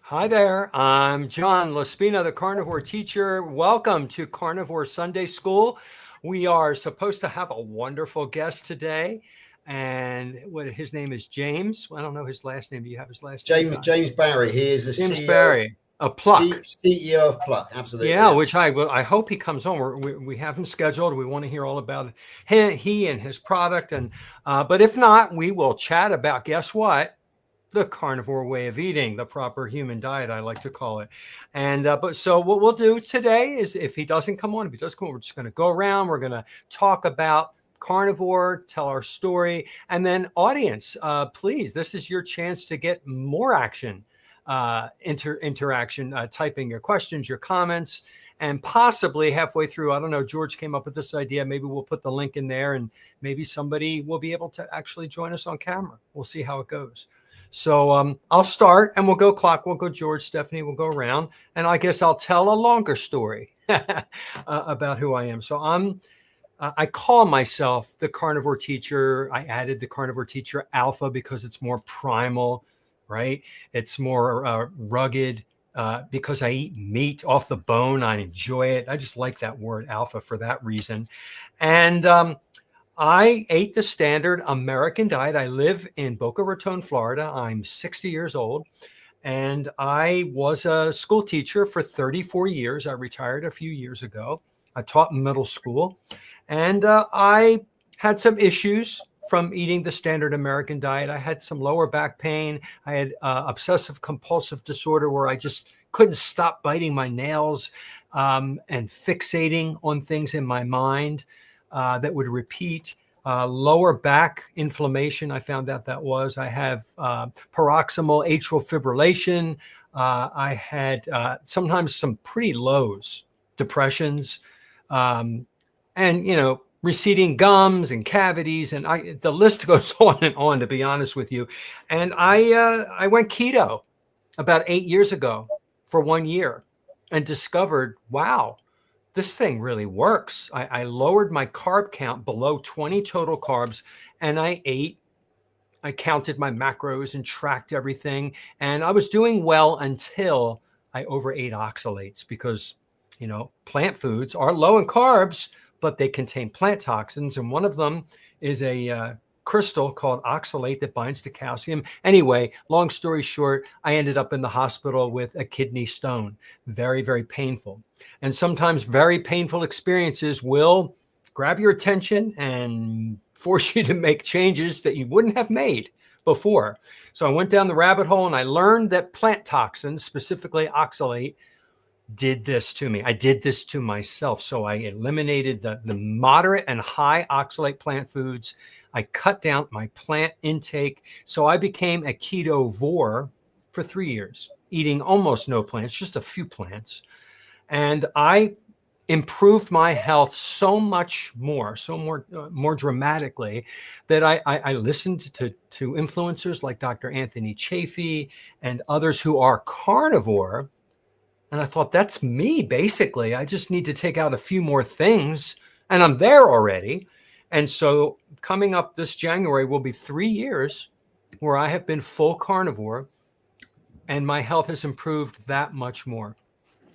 Hi there, I'm John Laspina, the carnivore teacher. Welcome to Carnivore Sunday School. We are supposed to have a wonderful guest today, and his name is James. I don't know his last name. Do you have his last name, John? James Barry. He is the James CEO, Barry, a Pluck. CEO of Pluck. Absolutely. Yeah, Yeah. which I hope he comes on. We have him scheduled. We want to hear all about he and his product, and but if not, we will chat about, guess what? The carnivore way of eating, the proper human diet, I like to call it. And but so what we'll do today is, if he does come on, we're just going to go around. We're going to talk about carnivore, tell our story, and then audience, please, this is your chance to get more action, interaction, typing your questions, your comments, and possibly halfway through, I don't know, George came up with this idea. Maybe we'll put the link in there, and maybe somebody will be able to actually join us on camera. We'll see how it goes. So I'll start, and we'll go clock. We'll go George, Stephanie, we'll go around. And I guess I'll tell a longer story about who I am. So I call myself the carnivore teacher. I added the carnivore teacher alpha because it's more primal, right? It's more rugged because I eat meat off the bone. I enjoy it. I just like that word alpha for that reason. And I ate the standard American diet. I live in Boca Raton, Florida. I'm 60 years old, and I was a school teacher for 34 years. I retired a few years ago. I taught middle school, and I had some issues from eating the standard American diet. I had some lower back pain. I had obsessive compulsive disorder where I just couldn't stop biting my nails and fixating on things in my mind that would repeat. Lower back inflammation, I found out that was. I have paroxysmal atrial fibrillation. I had sometimes some pretty lows, depressions, and, receding gums and cavities. And the list goes on, to be honest with you. And I went keto about 8 years ago for 1 year and discovered, wow, this thing really works. I lowered my carb count below 20 total carbs, and I counted my macros and tracked everything. And I was doing well until I overate oxalates because, plant foods are low in carbs, but they contain plant toxins. And one of them is a crystal called oxalate that binds to calcium. Anyway, long story short, I ended up in the hospital with a kidney stone. Very, very painful. And sometimes very painful experiences will grab your attention and force you to make changes that you wouldn't have made before. So I went down the rabbit hole, and I learned that plant toxins, specifically oxalate, did this to me. I did this to myself. So I eliminated the moderate and high oxalate plant foods. I cut down my plant intake. So I became a ketovore for 3 years, eating almost no plants, just a few plants. And I improved my health so much more, more dramatically, that I listened to influencers like Dr. Anthony Chaffee and others who are carnivore. And I thought, that's me, basically. I just need to take out a few more things, and I'm there already. And so coming up this January will be 3 years where I have been full carnivore, and my health has improved that much more.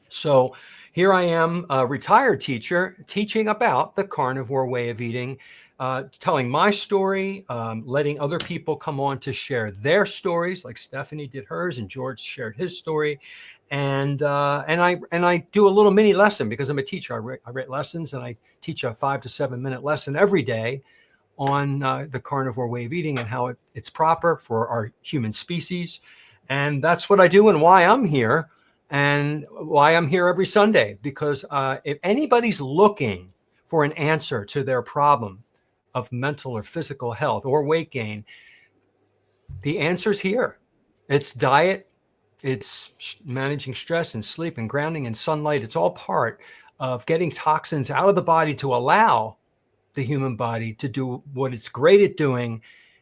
So here I am, a retired teacher, teaching about the carnivore way of eating, telling my story, letting other people come on to share their stories, like Stephanie did hers, and George shared his story. And I do a little mini lesson because I'm a teacher. I write lessons, and I teach a 5 to 7 minute lesson every day on the carnivore way of eating and how it's proper for our human species. And that's what I do, and why I'm here, and why I'm here every Sunday. Because if anybody's looking for an answer to their problem of mental or physical health or weight gain, the answer's here. It's diet. It's managing stress and sleep and grounding and sunlight. It's all part of getting toxins out of the body to allow the human body to do what it's great at doing,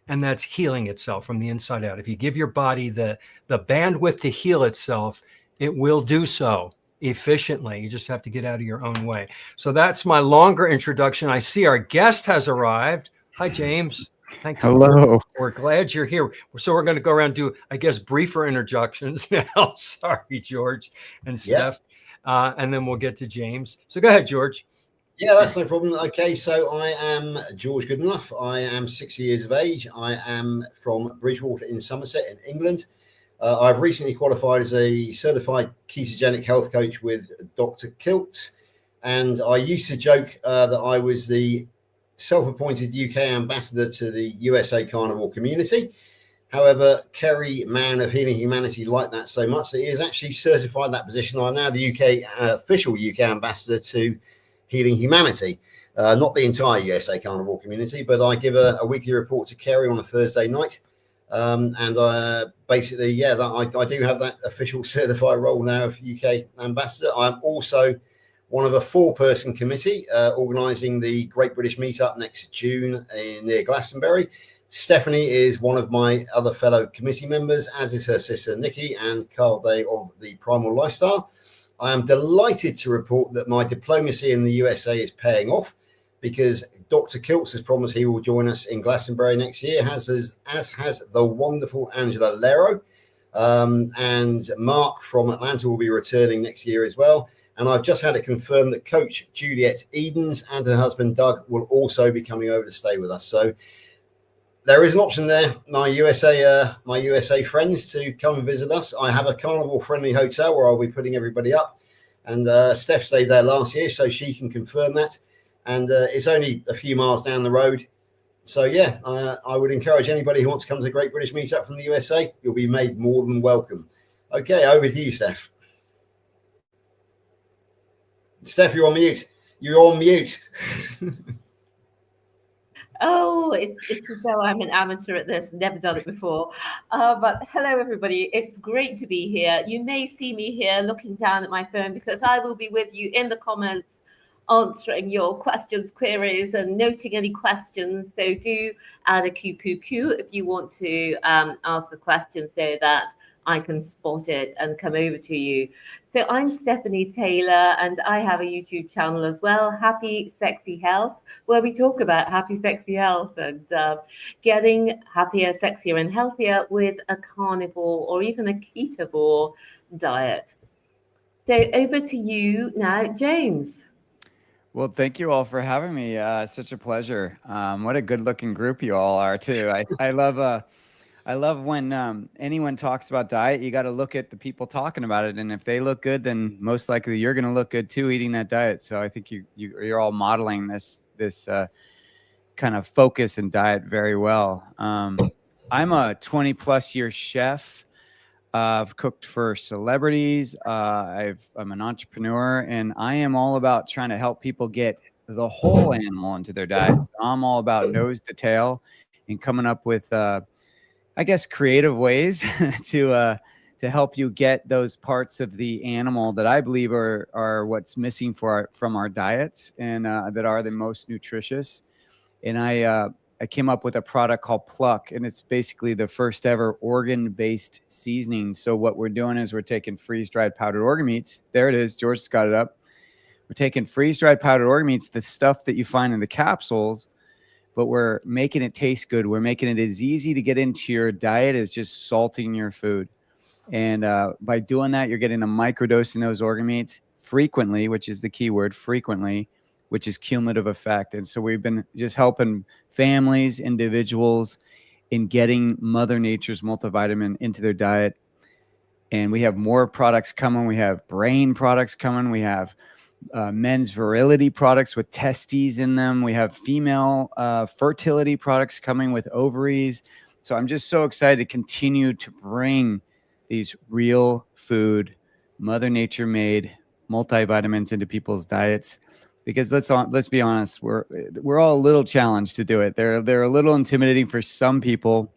and that's healing itself from the inside out. If you give your body the bandwidth to heal itself, it will do so efficiently. You just have to get out of your own way. So that's my longer introduction. I see our guest has arrived. Hi, James. Thanks. Hello. We're glad you're here. So we're going to go around and do, I guess, briefer introductions now. Sorry, George and Steph. And then we'll get to James. So go ahead, George. Yeah, that's no problem. Okay, so I am George Goodenough. I am 60 years of age. I am from Bridgewater in Somerset in England. I've recently qualified as a certified ketogenic health coach with Dr. Kiltz. And I used to joke that I was the self-appointed UK ambassador to the USA carnivore community. However, Kerry Mann of Healing Humanity liked that so much that he has actually certified that position. I'm now the official UK ambassador to Healing Humanity, not the entire USA carnivore community, but I give a weekly report to Kerry on a Thursday night. Basically, I do have that official certified role now of UK ambassador. I'm also one of a 4-person committee organising the Great British Meetup next June near Glastonbury. Stephanie is one of my other fellow committee members, as is her sister Nikki and Carl Day of the Primal Lifestyle. I am delighted to report that my diplomacy in the USA is paying off, because Dr. Kiltz has promised he will join us in Glastonbury next year, as has the wonderful Angela Lero. And Mark from Atlanta will be returning next year as well. And I've just had it confirmed that Coach Juliet Edens and her husband Doug will also be coming over to stay with us. So there is an option there, my USA friends, to come and visit us. I have a carnivore-friendly hotel where I'll be putting everybody up. And Steph stayed there last year, so she can confirm that. And it's only a few miles down the road. So, yeah, I would encourage anybody who wants to come to the Great British Meetup from the USA, you'll be made more than welcome. Okay, over to you, Steph. Steph, you're on mute. You're on mute. Oh, it's as though I'm an amateur at this, never done it before. But hello, everybody. It's great to be here. You may see me here looking down at my phone, because I will be with you in the comments, answering your questions, queries, and noting any questions. So do add a QQQ if you want to ask a question, so that I can spot it and come over to you. So I'm Stephanie Taylor, and I have a YouTube channel as well, Happy Sexy Health, where we talk about happy, sexy health and getting happier, sexier, and healthier with a carnivore or even a ketovore diet. So over to you now, James. Well, thank you all for having me. Such a pleasure. What a good-looking group you all are, too. I love when anyone talks about diet. You got to look at the people talking about it, and if they look good, then most likely you're going to look good too, eating that diet. So I think you're all modeling this kind of focus and diet very well. I'm a 20+ year chef. I've cooked for celebrities. I'm an entrepreneur, and I am all about trying to help people get the whole animal into their diet. So I'm all about nose to tail and coming up with, I guess, creative ways to help you get those parts of the animal that I believe are what's missing from our diets, and that are the most nutritious. And I came up with a product called Pluck, and it's basically the first ever organ-based seasoning. So what we're doing is we're taking freeze-dried powdered organ meats. There it is. George's got it up. We're taking freeze-dried powdered organ meats, the stuff that you find in the capsules, but we're making it taste good. We're making it as easy to get into your diet as just salting your food. And by doing that, you're getting the microdosing those organ meats frequently, which is the key word, frequently, which is cumulative effect. And so we've been just helping families, individuals in getting Mother Nature's multivitamin into their diet. And we have more products coming. We have brain products coming. We have men's virility products with testes in them. We have female fertility products coming with ovaries. So I'm just so excited to continue to bring these real food, Mother Nature made multivitamins into people's diets. Because let's be honest, we're all a little challenged to do it. They're a little intimidating for some people,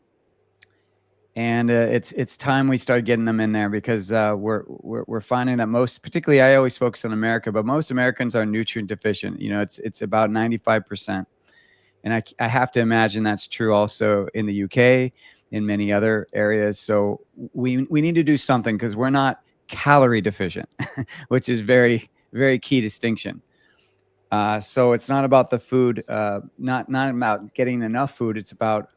and it's time we start getting them in there, because we're finding that most, particularly I always focus on America, but most Americans are nutrient deficient. You know, it's about 95%, and I have to imagine that's true also in the UK, in many other areas. So we need to do something, because we're not calorie deficient, which is very, very key distinction. So it's not about the food, not about getting enough food. It's about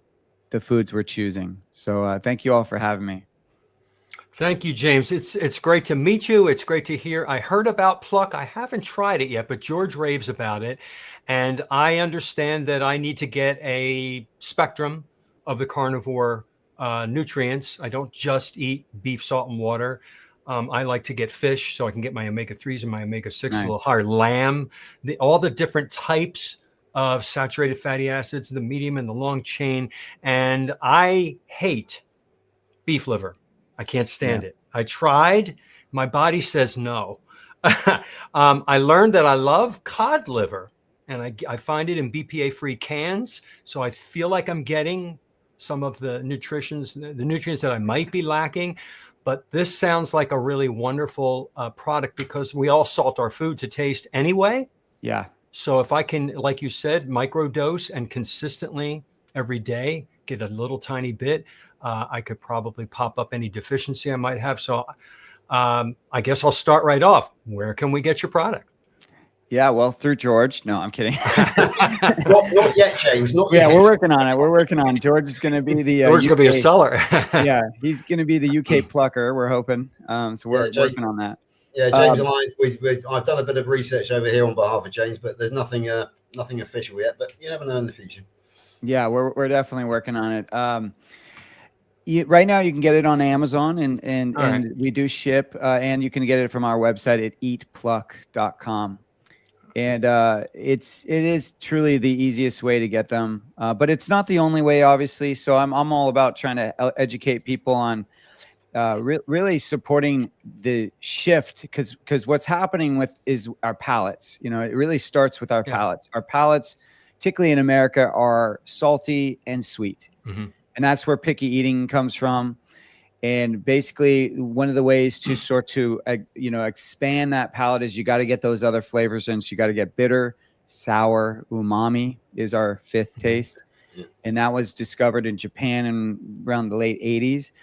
the foods we're choosing. So thank you all for having me. Thank you, James. It's great to meet you. It's great to hear. I heard about Pluck. I haven't tried it yet, but George raves about it. And I understand that I need to get a spectrum of the carnivore nutrients. I don't just eat beef, salt, and water. I like to get fish so I can get my omega-3s and my omega-6s a little higher. Lamb, all the different types of saturated fatty acids, the medium and the long chain. And I hate beef liver. I can't stand it. I tried. My body says no. I learned that I love cod liver, and I find it in BPA-free cans. So I feel like I'm getting some of the nutrients that I might be lacking. But this sounds like a really wonderful product because we all salt our food to taste anyway. Yeah. So if I can, like you said, microdose and consistently every day get a little tiny bit, I could probably pop up any deficiency I might have. So I guess I'll start right off. Where can we get your product? Yeah, well, through George. No, I'm kidding. not yet, James. Not yet. We're working on it. We're working on it. George is going to be the George is going to be a seller. Yeah, he's going to be the UK plucker. We're hoping. So we're working on that. Yeah, James and I've done a bit of research over here on behalf of James, but there's nothing official yet. But you never know in the future. Yeah, we're definitely working on it. Right now you can get it on Amazon and we do ship, and you can get it from our website at eatpluck.com. And it is truly the easiest way to get them, but it's not the only way, obviously. So I'm all about trying to educate people on really supporting the shift, because what's happening is our palates. You know, it really starts with our palates. Our palates, particularly in America, are salty and sweet, and that's where picky eating comes from. And basically, one of the ways to expand that palate is you got to get those other flavors in. So you got to get bitter, sour, umami is our fifth taste. And that was discovered in Japan in around the late 80s.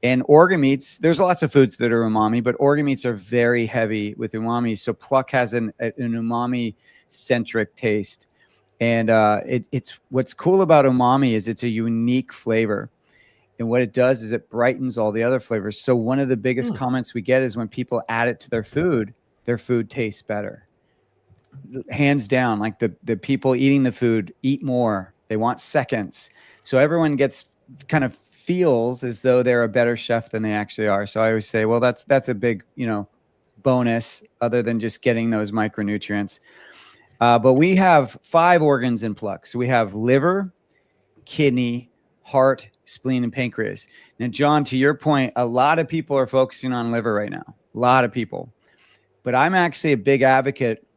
And organ meats, there's lots of foods that are umami, but organ meats are very heavy with umami. So Pluck has an umami-centric taste. And it's what's cool about umami is it's a unique flavor. And what it does is it brightens all the other flavors. So one of the biggest comments we get is when people add it to their food tastes better. Hands down, like the people eating the food eat more. They want seconds. So everyone kind of feels as though they're a better chef than they actually are. So I always say, well, that's a big, bonus other than just getting those micronutrients. But we have 5 organs in Pluck. So we have liver, kidney, heart, spleen, and pancreas. Now, John, to your point, a lot of people are focusing on liver right now. A lot of people. But I'm actually a big advocate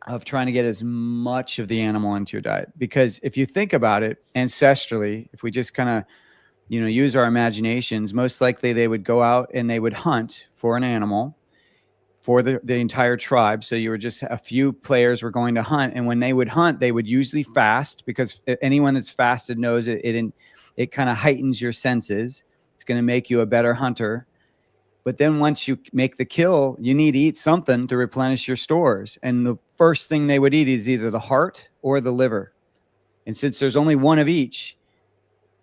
of trying to get as much of the animal into your diet. Because if you think about it, ancestrally, if we just kind of, use our imaginations, most likely they would go out and they would hunt for an animal for the entire tribe. So you were just a few players were going to hunt. And when they would hunt, they would usually fast, because anyone that's fasted knows it kind of heightens your senses. It's going to make you a better hunter. But then once you make the kill, you need to eat something to replenish your stores. And the first thing they would eat is either the heart or the liver. And since there's only one of each,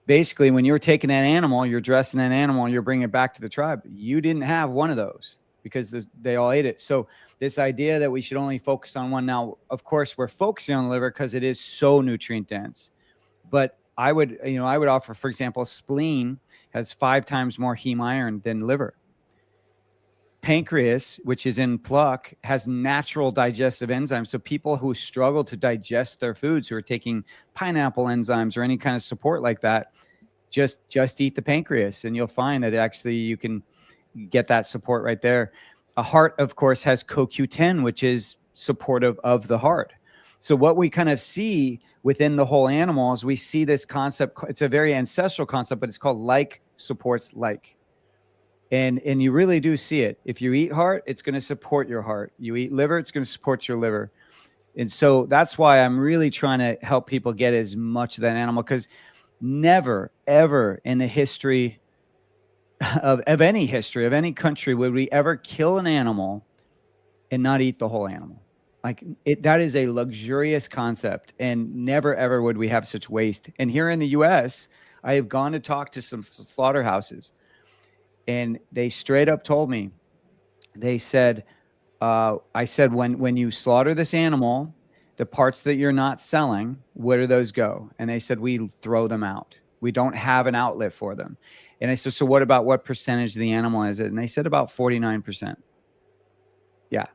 basically when you're taking that animal, you're dressing that animal, and you're bringing it back to the tribe, you didn't have one of those because they all ate it. So this idea that we should only focus on one, now, of course, we're focusing on the liver because it is so nutrient dense. But I would offer, for example, spleen has 5 times more heme iron than liver. Pancreas, which is in Pluck, has natural digestive enzymes. So people who struggle to digest their foods, who are taking pineapple enzymes or any kind of support like that, just eat the pancreas, and you'll find that actually you can get that support right there. A heart, of course, has CoQ10, which is supportive of the heart. So what we kind of see within the whole animal is we see this concept. It's a very ancestral concept, but it's called like supports like. And you really do see it. If you eat heart, it's going to support your heart. You eat liver, it's going to support your liver. And so that's why I'm really trying to help people get as much of that animal, because never, ever in the history of any country would we ever kill an animal and not eat the whole animal. Like that is a luxurious concept, and never ever would we have such waste. And here in the US, I have gone to talk to some slaughterhouses, and they straight up told me, they said, I said, when you slaughter this animal, the parts that you're not selling, where do those go? And they said, we throw them out. We don't have an outlet for them. And I said, so what about what percentage of the animal is it? And they said about 49%. Yeah.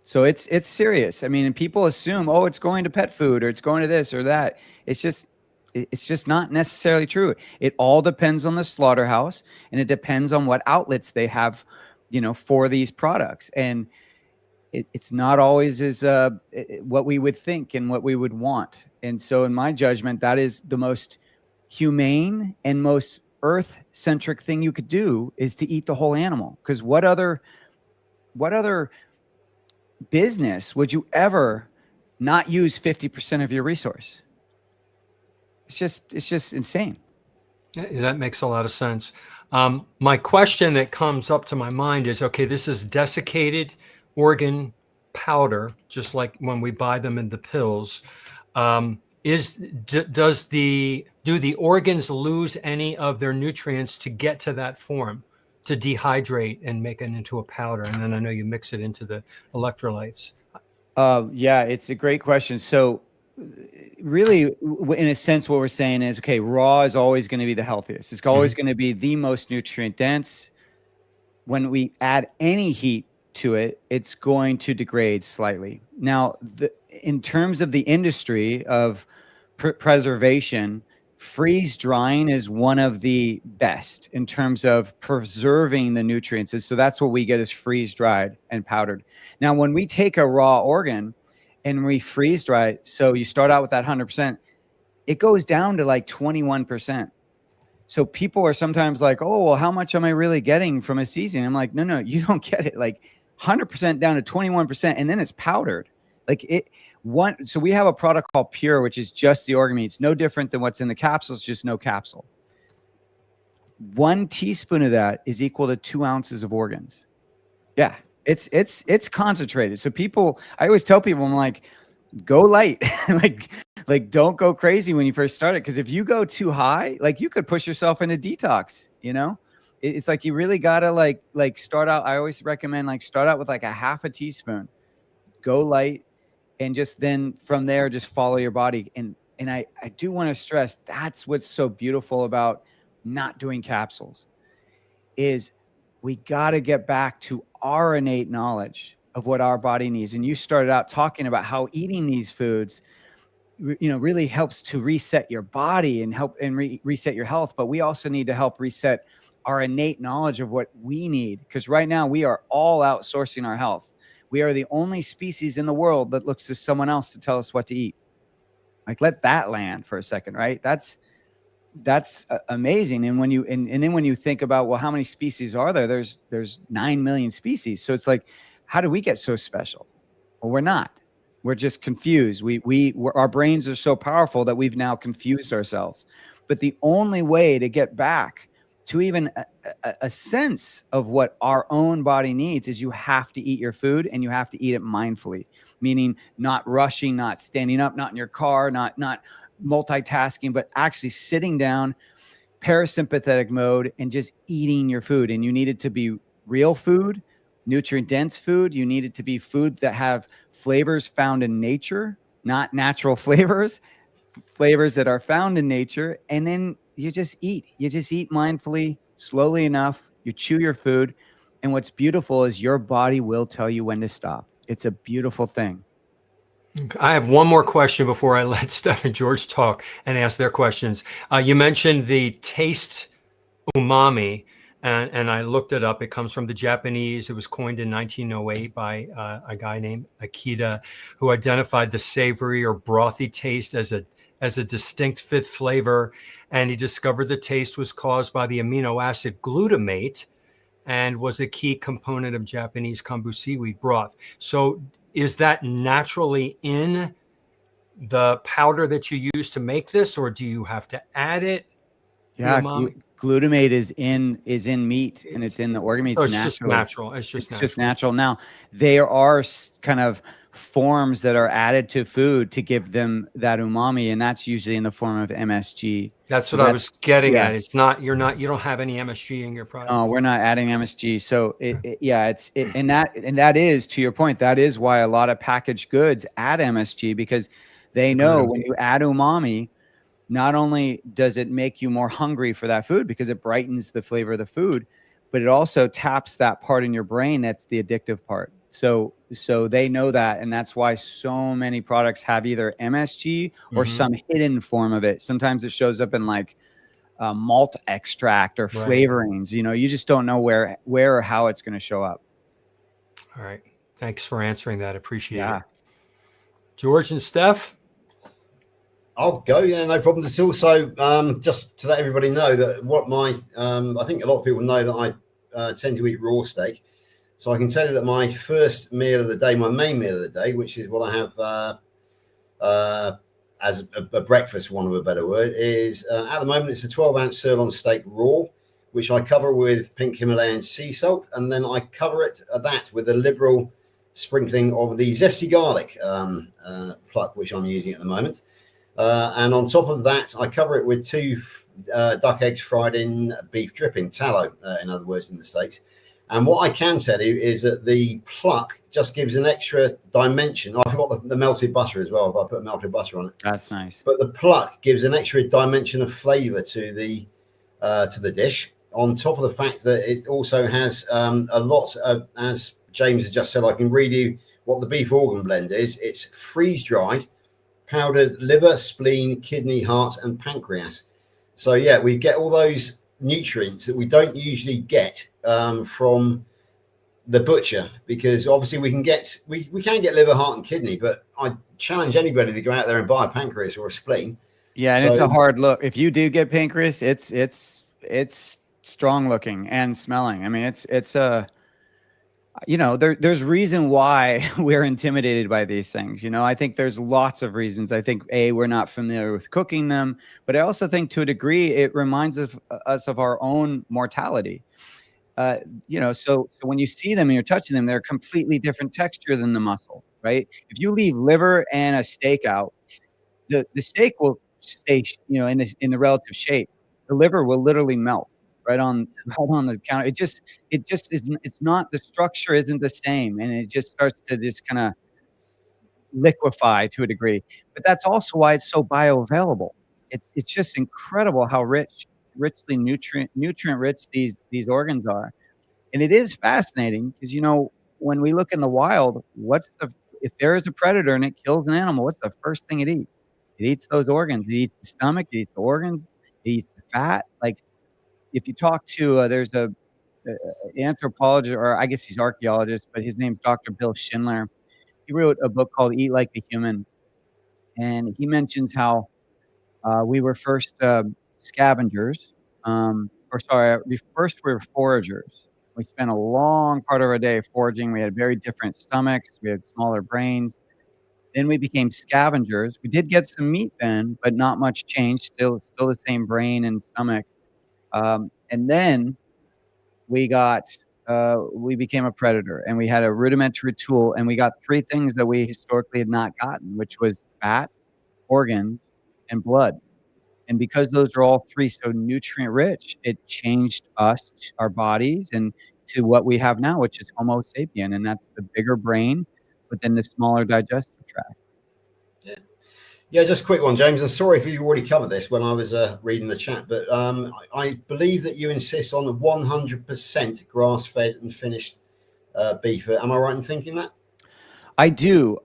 So it's serious. I mean, and people assume, oh, it's going to pet food or it's going to this or that. It's just not necessarily true. It all depends on the slaughterhouse, and it depends on what outlets they have, for these products. And it's not always as what we would think and what we would want. And so in my judgment, that is the most humane and most earth-centric thing you could do, is to eat the whole animal. Because what other business would you ever not use 50% of your resource? It's just insane. That makes a lot of sense. My question that comes up to my mind is, okay, this is desiccated organ powder, just like when we buy them in the pills. Do the organs lose any of their nutrients to get to that form, to dehydrate and make it into a powder? And then I know you mix it into the electrolytes. Yeah, it's a great question. So really, in a sense, what we're saying is, okay, raw is always going to be the healthiest. It's always going to be the most nutrient dense. When we add any heat to it, it's going to degrade slightly. Now, in terms of the industry of preservation, freeze drying is one of the best in terms of preserving the nutrients. And so that's what we get, is freeze dried and powdered. Now, when we take a raw organ and we freeze dry it, so you start out with that 100%, it goes down to like 21%. So people are sometimes like, oh, well, how much am I really getting from a season? I'm like, no, you don't get it. Like 100% down to 21%, and then it's powdered. So we have a product called Pure, which is just the organ meat. It's no different than what's in the capsules, just no capsule. 1 teaspoon of that is equal to 2 ounces of organs. Yeah, it's concentrated. So I always tell people, I'm like, go light, like don't go crazy when you first start it, because if you go too high, like you could push yourself into detox. It's like you really gotta like start out. I always recommend start out with like a half a teaspoon, go light, and just then from there just follow your body. And I do want to stress, that's what's so beautiful about not doing capsules, is we got to get back to our innate knowledge of what our body needs. And you started out talking about how eating these foods really helps to reset your body and help and reset your health. But we also need to help reset our innate knowledge of what we need, because right now we are all outsourcing our health. We are the only species in the world that looks to someone else to tell us what to eat. Like, let that land for a second, right? That's amazing. And when then when you think about, well, how many species are there? There's 9 million species. So it's like, how do we get so special? Well, we're not. We're just confused. Our brains are so powerful that we've now confused ourselves. But the only way to get back to even a sense of what our own body needs is you have to eat your food, and you have to eat it mindfully, meaning not rushing, not standing up, not in your car, not multitasking, but actually sitting down, parasympathetic mode, and just eating your food. And you need it to be real food, nutrient dense food. You need it to be food that have flavors found in nature, not natural flavors that are found in nature. And then you just eat mindfully, slowly enough. You chew your food. And what's beautiful is your body will tell you when to stop. It's a beautiful thing. I have one more question before I let Steph and George talk and ask their questions. You mentioned the taste umami, and I looked it up. It comes from the Japanese. It was coined in 1908 by a guy named Akita, who identified the savory or brothy taste as a distinct fifth flavor. And he discovered the taste was caused by the amino acid glutamate and was a key component of Japanese kombu seaweed broth. So is that naturally in the powder that you use to make this, or do you have to add it? Yeah, umami. glutamate is in meat, and it's in the organ meats So it's just naturally. natural. It's just natural. Now, there are kind of forms that are added to food to give them that umami, and that's usually in the form of MSG. That's So what I was getting yeah. at. It's not, you don't have any MSG in your product. No, we're not adding MSG. So and that is, to your point, that is why a lot of packaged goods add MSG, because they know when you add umami, not only does it make you more hungry for that food because it brightens the flavor of the food, but it also taps that part in your brain that's the addictive part. So they know that, and that's why so many products have either MSG or some hidden form of it. Sometimes it shows up in like malt extract or flavorings. You just don't know where or how it's going to show up. All right. Thanks for answering that. Appreciate Yeah. it. George and Steph? I'll go. Yeah, no problems at all. So just to let everybody know that what I think a lot of people know that I tend to eat raw steak. So I can tell you that my first meal of the day, my main meal of the day, which is what I have as a breakfast, for want of a better word, is at the moment it's a 12-ounce sirloin steak raw, which I cover with pink Himalayan sea salt, and then I cover that with a liberal sprinkling of the zesty garlic pluck, which I'm using at the moment. And on top of that, I cover it with 2 duck eggs fried in beef dripping, tallow, in other words, in the States. And what I can tell you is that the pluck just gives an extra dimension. I forgot the melted butter as well. If I put melted butter on it, that's nice. But the pluck gives an extra dimension of flavor to the dish. On top of the fact that it also has a lot of, as James has just said, I can read you what the beef organ blend is. It's freeze dried, powdered liver, spleen, kidney, heart, and pancreas. So yeah, we get all those nutrients that we don't usually get from the butcher, because obviously we can get liver, heart, and kidney, but I challenge anybody to go out there and buy a pancreas or a spleen. Yeah, and it's a hard look. If you do get pancreas, it's strong looking and smelling. I mean, it's there's reason why we're intimidated by these things. I think there's lots of reasons. I think we're not familiar with cooking them, but I also think to a degree it reminds us of our own mortality. So when you see them and you're touching them, they're a completely different texture than the muscle, right? If you leave liver and a steak out, the steak will stay, in the relative shape. The liver will literally melt right on the counter. It just is. It's not, the structure isn't the same, and it just starts to just kind of liquefy to a degree. But that's also why it's so bioavailable. It's just incredible how richly nutrient rich these organs are. And it is fascinating because when we look in the wild, if there is a predator and it kills an animal, what's the first thing it eats? It eats those organs. It eats the stomach, it eats the organs, it eats the fat. Like, if you talk to there's a anthropologist, or I guess he's archaeologist, but his name's Dr. Bill Schindler. He wrote a book called Eat Like a Human, and he mentions how we were first scavengers, we were foragers. We spent a long part of our day foraging. We had very different stomachs. We had smaller brains. Then we became scavengers. We did get some meat then, but not much change. Still the same brain and stomach. And then we became a predator, and we had a rudimentary tool, and we got 3 things that we historically had not gotten, which was fat, organs, and blood. And because those are all 3 so nutrient rich, it changed us, our bodies, and to what we have now, which is Homo sapien, and that's the bigger brain, but then the smaller digestive tract. Yeah, just a quick one, James. I'm sorry if you already covered this when I was reading the chat, but I believe that you insist on 100% grass-fed and finished beef. Am I right in thinking that? I do.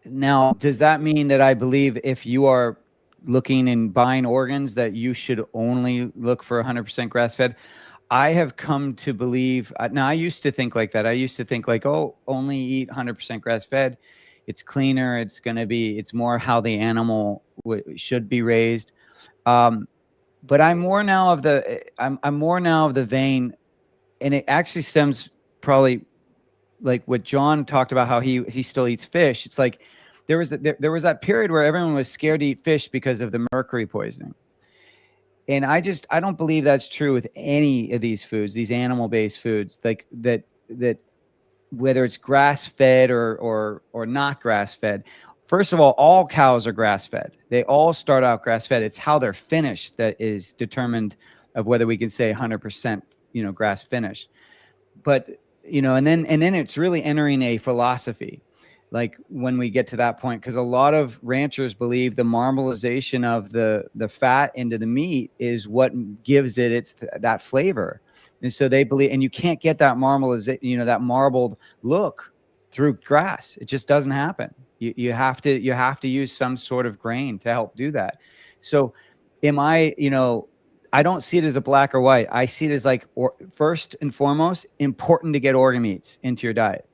Now, does that mean that I believe if you are looking and buying organs that you should only look for 100% grass-fed? I have come to believe, now I used to think like that. I used to think like, oh, only eat 100% grass-fed. It's cleaner. It's more how the animal should be raised. But I'm more now of the vein, and it actually stems probably like what John talked about, how he still eats fish. It's like there was that period where everyone was scared to eat fish because of the mercury poisoning. And I don't believe that's true with any of these foods, these animal-based foods, like that whether it's grass-fed or not grass-fed. First of all cows are grass-fed. They all start out grass-fed. It's how they're finished that is determined of whether we can say 100%, grass finished. But, and then it's really entering a philosophy, like when we get to that point, because a lot of ranchers believe the marbleization of the fat into the meat is what gives it that flavor. And so they believe, and you can't get that marbleization, that marbled look through grass. It just doesn't happen. You have to use some sort of grain to help do that. So I don't see it as a black or white. I see it as like, first and foremost, important to get organ meats into your diet.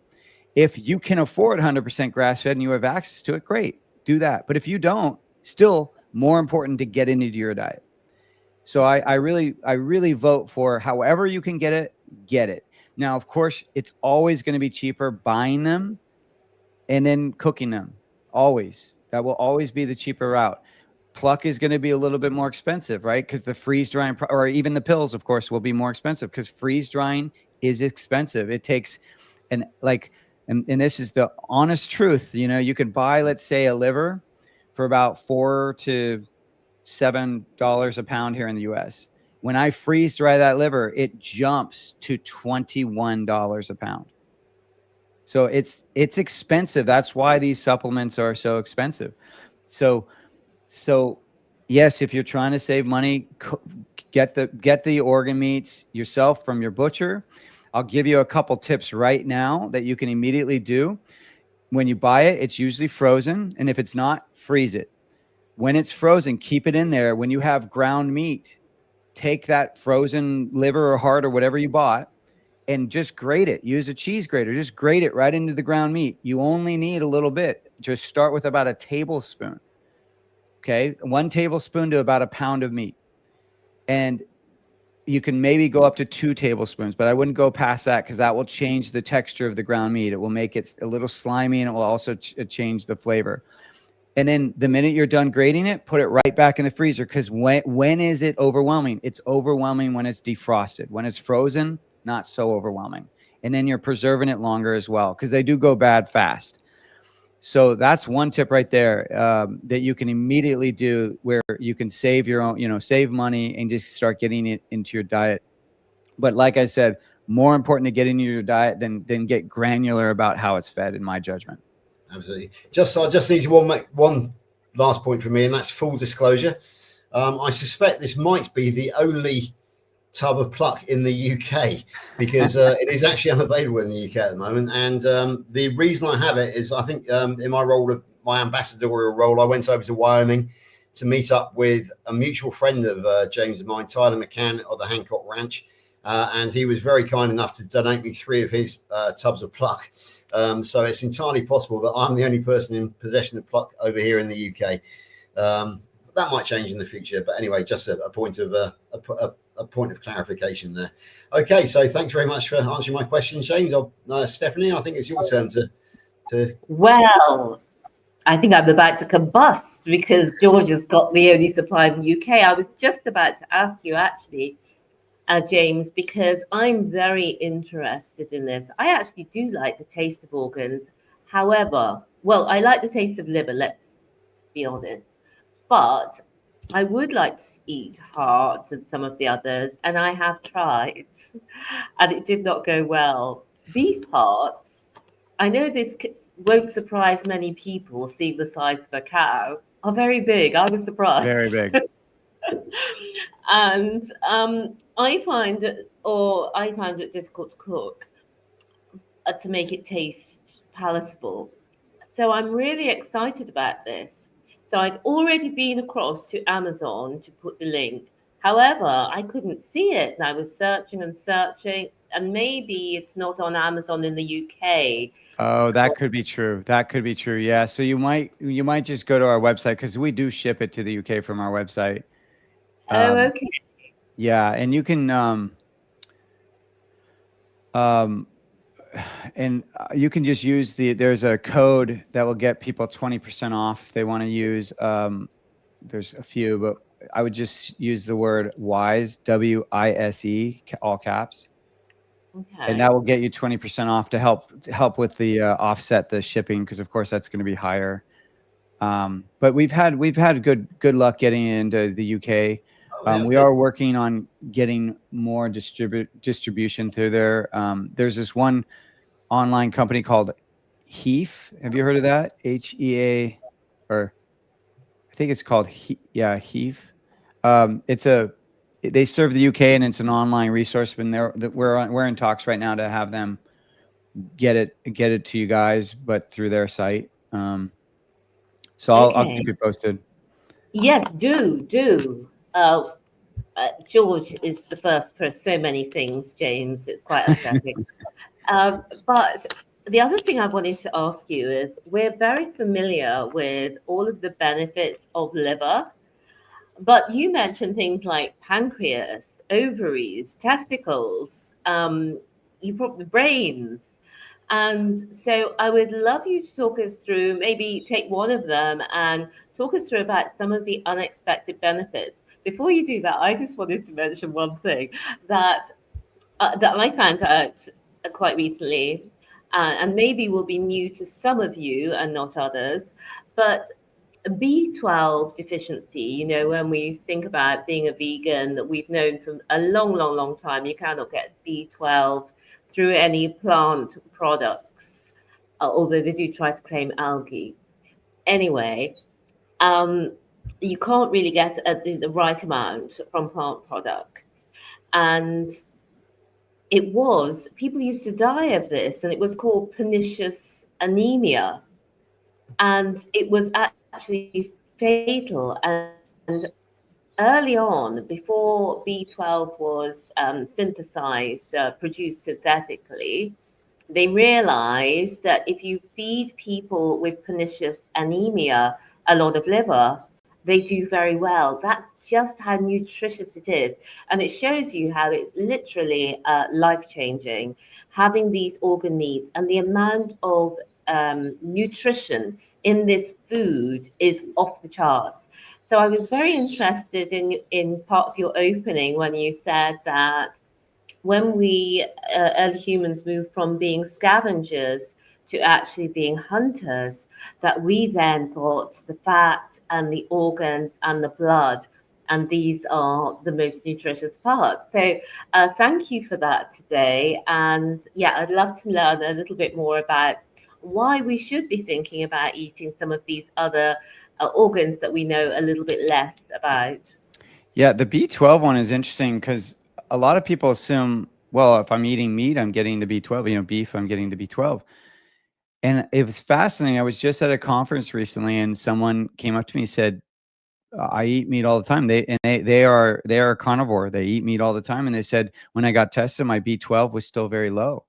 If you can afford 100% grass-fed and you have access to it, great, do that. But if you don't, still more important to get into your diet. So I really vote for however you can get it. Now, of course, it's always going to be cheaper buying them and then cooking them. Always. That will always be the cheaper route. Pluck is going to be a little bit more expensive, right? Because the freeze drying, or even the pills, of course, will be more expensive because freeze drying is expensive. It takes and this is the honest truth. You could buy, let's say, a liver for about $4 to $7 a pound here in the US. When I freeze dry that liver, it jumps to $21 a pound. So it's expensive. That's why these supplements are so expensive. So yes, if you're trying to save money, get the organ meats yourself from your butcher. I'll give you a couple tips right now that you can immediately do. When you buy it, it's usually frozen. And if it's not, freeze it. When it's frozen, keep it in there. When you have ground meat, take that frozen liver or heart or whatever you bought and just grate it. Use a cheese grater. Just grate it right into the ground meat. You only need a little bit. Just start with about a tablespoon. Okay, 1 tablespoon to about a pound of meat. And you can maybe go up to 2 tablespoons, but I wouldn't go past that because that will change the texture of the ground meat. It will make it a little slimy and it will also change the flavor. And then the minute you're done grating it, put it right back in the freezer because when is it overwhelming? It's overwhelming when it's defrosted. When it's frozen, not so overwhelming. And then you're preserving it longer as well because they do go bad fast. So that's one tip right there that you can immediately do where you can save your own, save money and just start getting it into your diet. But like I said, more important to get into your diet than get granular about how it's fed, in my judgment. Absolutely. I just need to make one last point from me, and that's full disclosure. I suspect this might be the only tub of pluck in the UK because it is actually unavailable in the UK at the moment. And the reason I have it is I think in my ambassadorial role, I went over to Wyoming to meet up with a mutual friend of James and mine, Tyler McCann of the Hancock Ranch. And he was very kind enough to donate me 3 of his tubs of pluck. So it's entirely possible that I'm the only person in possession of pluck over here in the UK. That might change in the future, but anyway, just a point of clarification there. Okay, so thanks very much for answering my question, James. Stephanie, I think it's your turn to. Well, I think I'm about to combust because Georgia's got the only supply in the UK. I was just about to ask you actually, James, because I'm very interested in this. I actually do like the taste of organs. However, I like the taste of liver, let's be honest. But I would like to eat heart and some of the others, and I have tried, and it did not go well. Beef hearts, I know this won't surprise many people, seeing the size of a cow, are very big. I was surprised. Very big. And I find it difficult to cook to make it taste palatable. So I'm really excited about this. So I'd already been across to Amazon to put the link. However, I couldn't see it, and I was searching, and maybe it's not on Amazon in the UK. Oh, that could be true. That could be true. Yeah. So you might just go to our website because we do ship it to the UK from our website. Okay. Yeah, and you can and you can just use there's a code that will get people 20% off if they want to use there's a few, but I would just use the word WISE, WISE, all caps. Okay. And that will get you 20% off to help with the offset the shipping, because of course that's going to be higher. But we've had good luck getting into the UK. Oh, yeah, We good. are working on getting more distribution through there. There's this one online company called Heef. Have you heard of that? HEA, or I think it's called Heef. They serve the UK, and it's an online resource. And we're in talks right now to have them get it to you guys, but through their site. So I'll Okay. keep you posted. Yes, do. George is the first for so many things, James. It's quite upsetting. But the other thing I wanted to ask you is, we're very familiar with all of the benefits of liver, but you mentioned things like pancreas, ovaries, testicles, you probably brains. And so I would love you to talk us through, maybe take one of them and talk us through about some of the unexpected benefits. Before you do that, I just wanted to mention one thing that that I found out quite recently, and maybe will be new to some of you and not others, but B12 deficiency, when we think about being a vegan, that we've known from a long, long, long time, you cannot get B12 through any plant products, although they do try to claim algae. Anyway, um, you can't really get the right amount from plant products. And people used to die of this, and it was called pernicious anemia. And it was actually fatal. And early on, before B12 was synthesized, produced synthetically, they realized that if you feed people with pernicious anemia a lot of liver, they do very well. That's just how nutritious it is. And it shows you how it's literally life changing, having these organ needs, and the amount of nutrition in this food is off the charts. So I was very interested in part of your opening when you said that when we early humans moved from being scavengers to actually being hunters, that we then thought the fat and the organs and the blood, and these are the most nutritious parts. So thank you for that today. And yeah, I'd love to learn a little bit more about why we should be thinking about eating some of these other organs that we know a little bit less about. Yeah, the B12 one is interesting because a lot of people assume, well, if I'm eating meat, I'm getting the B12, beef, I'm getting the B12. And it was fascinating. I was just at a conference recently, and someone came up to me and said, I eat meat all the time. They are carnivore. They eat meat all the time. And they said, when I got tested, my B12 was still very low.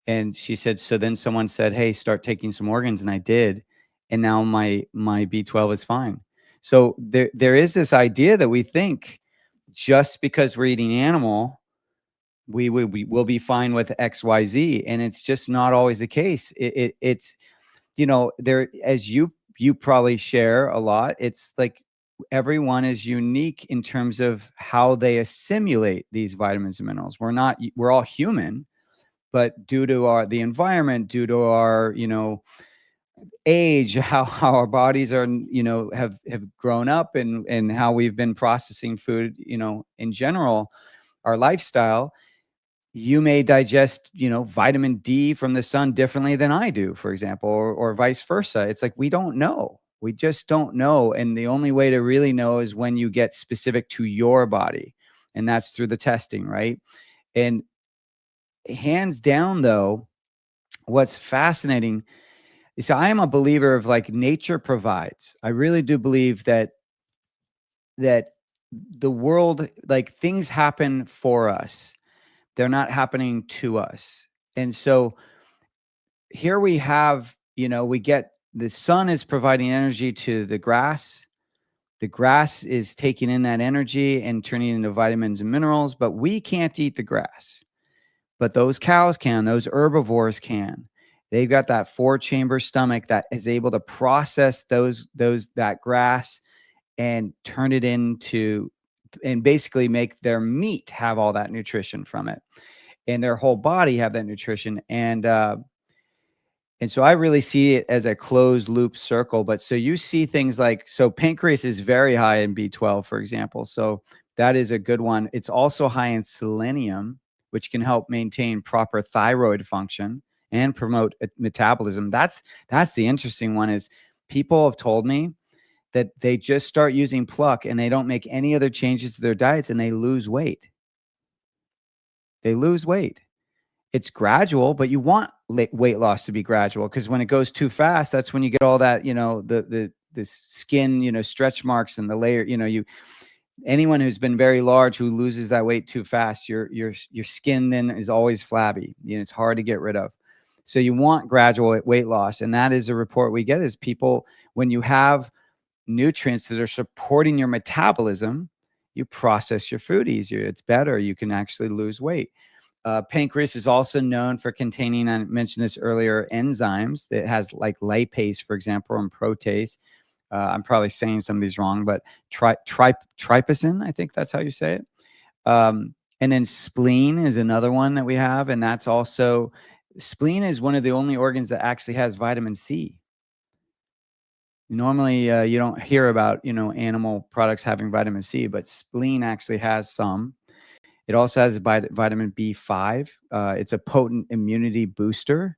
And she said, so then someone said, hey, start taking some organs. And I did. And now my B12 is fine. So there is this idea that we think just because we're eating animal, we will be fine with XYZ. And it's just not always the case. It's, there, as you probably share a lot, it's like everyone is unique in terms of how they assimilate these vitamins and minerals. We're all human, but due to the environment, due to our, age, how our bodies are, have grown up, and how we've been processing food, in general, our lifestyle, you may digest, vitamin D from the sun differently than I do, for example, or vice versa. It's like, we don't know. We just don't know. And the only way to really know is when you get specific to your body. And that's through the testing, right? And hands down, though, what's fascinating is I am a believer of, like, nature provides. I really do believe that the world, like, things happen for us. They're not happening to us. And so here we have, we get the sun is providing energy to the grass. The grass is taking in that energy and turning it into vitamins and minerals, but we can't eat the grass. But those cows can, those herbivores can. They've got that 4-chamber stomach that is able to process that grass and turn it into, and basically make their meat have all that nutrition from it, and their whole body have that nutrition. And so I really see it as a closed loop circle. But so you see things like, so pancreas is very high in B12, for example. So that is a good one. It's also high in selenium, which can help maintain proper thyroid function and promote metabolism. That's the interesting one, is people have told me that they just start using Pluck and they don't make any other changes to their diets and they lose weight. They lose weight. It's gradual, but you want weight loss to be gradual, because when it goes too fast, that's when you get all that, the skin, stretch marks and the layer, anyone who's been very large who loses that weight too fast, your skin then is always flabby. It's hard to get rid of. So you want gradual weight loss. And that is a report we get, is people, when you have nutrients that are supporting your metabolism, you process your food easier. It's better. You can actually lose weight. Pancreas is also known for containing, I mentioned this earlier, enzymes that has like lipase, for example, and protease. I'm probably saying some of these wrong, but trypsin, I think that's how you say it. And then spleen is another one that we have. And that's also, spleen is one of the only organs that actually has vitamin C. Normally, you don't hear about, animal products having vitamin C, but spleen actually has some. It also has vitamin B5. It's a potent immunity booster.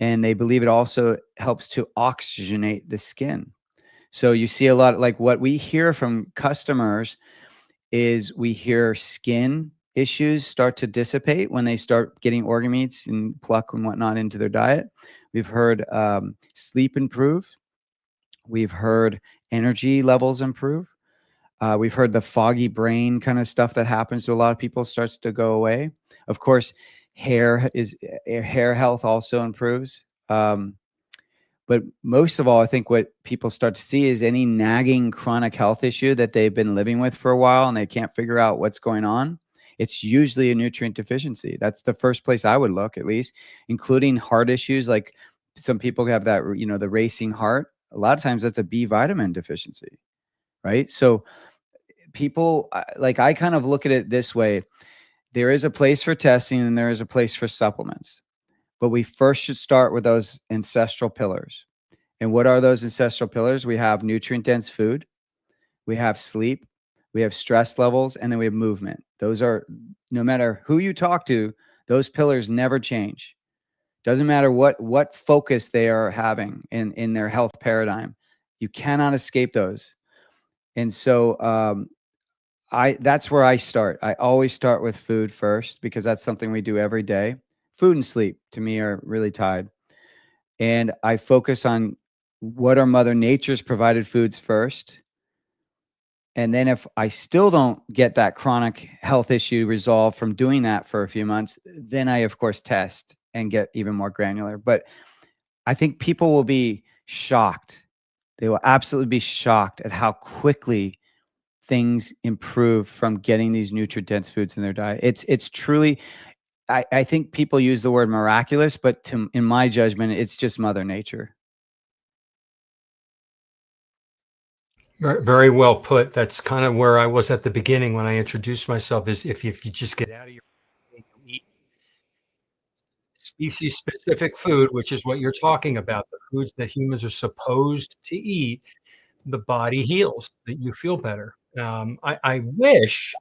And they believe it also helps to oxygenate the skin. So you see a lot, like what we hear from customers is we hear skin issues start to dissipate when they start getting organ meats and Pluck and whatnot into their diet. We've heard sleep improve. We've heard energy levels improve. We've heard the foggy brain kind of stuff that happens to a lot of people starts to go away. Of course, hair health also improves. But most of all, I think what people start to see is any nagging chronic health issue that they've been living with for a while and they can't figure out what's going on. It's usually a nutrient deficiency. That's the first place I would look, at least, including heart issues. Like some people have that, the racing heart. A lot of times that's a B vitamin deficiency, right? So people, like, I kind of look at it this way. There is a place for testing and there is a place for supplements, but we first should start with those ancestral pillars. And what are those ancestral pillars? We have nutrient dense food, we have sleep, we have stress levels, and then we have movement. Those are, no matter who you talk to, those pillars never change. Doesn't matter what focus they are having in their health paradigm. You cannot escape those. And so that's where I start. I always start with food first, because that's something we do every day. Food and sleep to me are really tied. And I focus on what are Mother Nature's provided foods first. And then if I still don't get that chronic health issue resolved from doing that for a few months, then I, of course, test and get even more granular. But I think people will be shocked. They will absolutely be shocked at how quickly things improve from getting these nutrient-dense foods in their diet. It's truly, I think people use the word miraculous, but in my judgment, it's just Mother Nature. Very well put. That's kind of where I was at the beginning when I introduced myself, is if you just get out of your way, you eat species-specific food, which is what you're talking about, the foods that humans are supposed to eat, the body heals, that you feel better. I wish,